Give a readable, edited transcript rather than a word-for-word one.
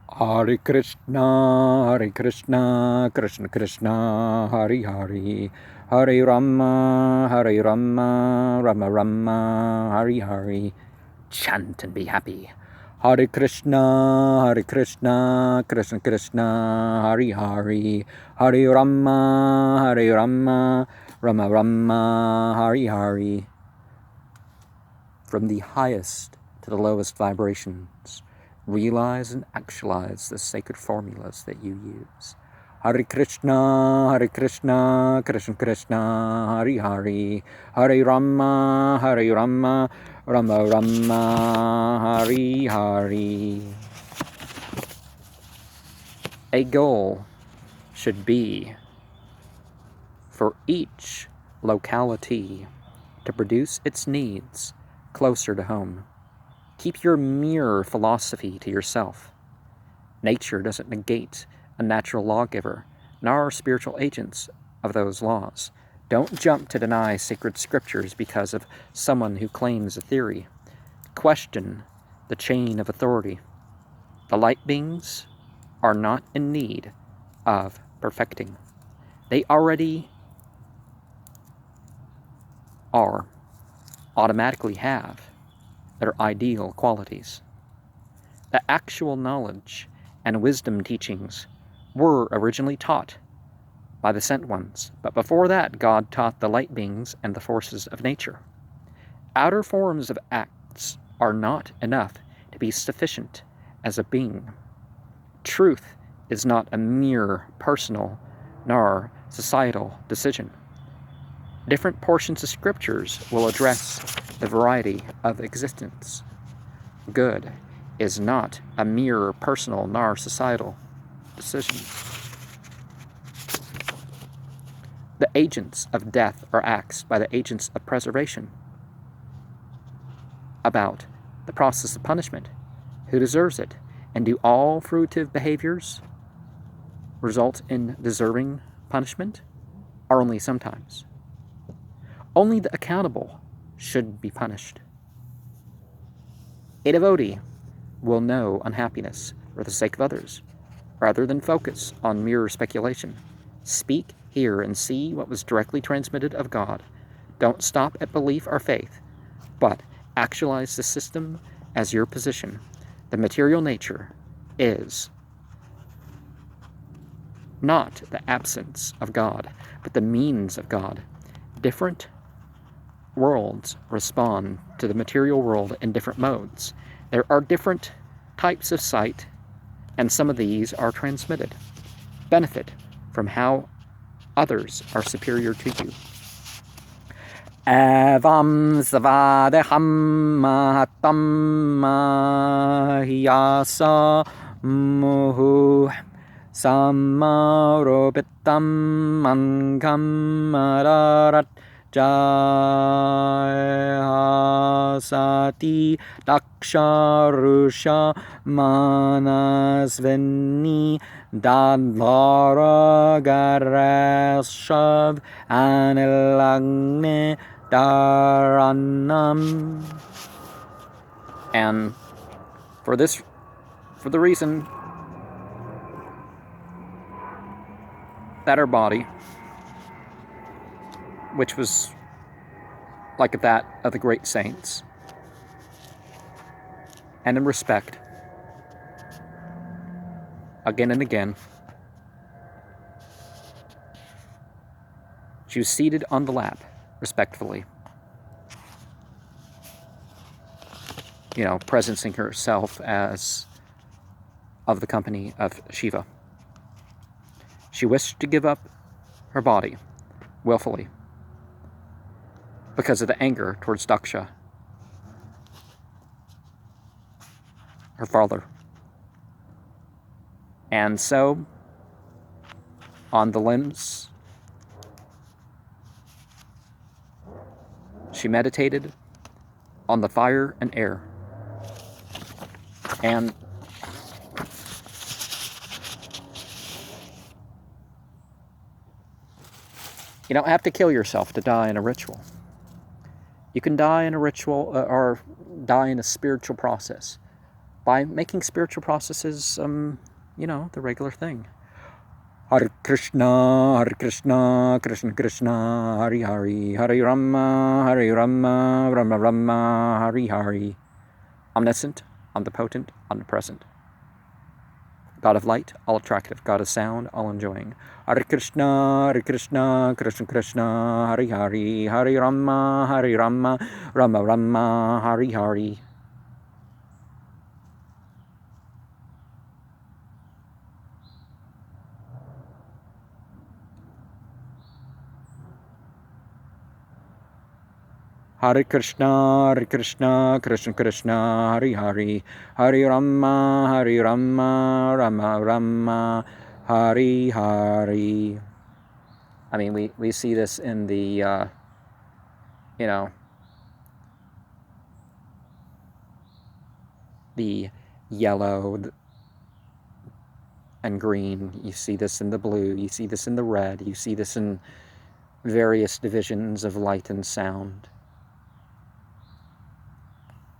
Hare Krishna, Krishna Krishna, Hare Hare, Hare Rama, Rama Rama, Hare Hare. Chant and be happy. Hare Krishna, Krishna Krishna, Hare Hare, Hare Rama, Rama Rama, Hare Hare. From the highest to the lowest vibrations, realize and actualize the sacred formulas that you use. Hare Krishna, Krishna Krishna, Hare Hare, Hare Rama, Rama Rama, Hare Hare. A goal should be for each locality to produce its needs closer to home. Keep your mirror philosophy to yourself. Nature doesn't negate a natural lawgiver, nor are spiritual agents of those laws. Don't jump to deny sacred scriptures because of someone who claims a theory. Question the chain of authority. The light beings are not in need of perfecting. They already automatically have their ideal qualities. The actual knowledge and wisdom teachings were originally taught by the sent ones, but before that, God taught the light beings and the forces of nature. Outer forms of acts are not enough to be sufficient as a being. Truth is not a mere personal nor societal decision. Different portions of scriptures will address the variety of existence. Good is not a mere personal nor societal decision. The agents of death are asked by the agents of preservation about the process of punishment, who deserves it, and do all fruitive behaviors result in deserving punishment, or only sometimes? Only the accountable should be punished. A devotee will know unhappiness for the sake of others, rather than focus on mere speculation. Speak, hear, and see what was directly transmitted of God. Don't stop at belief or faith, but actualize the system as your position. The material nature is not the absence of God, but the means of God. Different worlds respond to the material world in different modes. There are different types of sight, and some of these are transmitted. Benefit from how others are superior to you. Evam svadeham mahatam mahyasa muhu samaropitam mangam mararat Jayasati Daksharusha Manasvini Dadlara Garashav Anilagne Dharanam. And for the reason that our body, which was like that of the great saints, and in respect, again and again, she was seated on the lap, respectfully, presencing herself as of the company of Shiva. She wished to give up her body willfully because of the anger towards Daksha, her father. And so, on the limbs, she meditated on the fire and air. And you don't have to kill yourself to die in a ritual. You can die in a ritual or die in a spiritual process. by making spiritual processes, the regular thing. Hare Krishna, Krishna Krishna, Hari Hari, Hare Rama, Rama Rama, Hari Hari. Omniscient, omnipotent, omnipresent. God of light, all attractive. God of sound, all enjoying. Hare Krishna, Krishna Krishna, Hari Hari, Hare Rama, Rama Rama, Hari Hari. Hare Krishna, Krishna Krishna, Hari Hari, Hare Rama, Rama Rama, Hari Hari. I mean, we see this in the, the yellow and green. You see this in the blue. You see this in the red. You see this in various divisions of light and sound.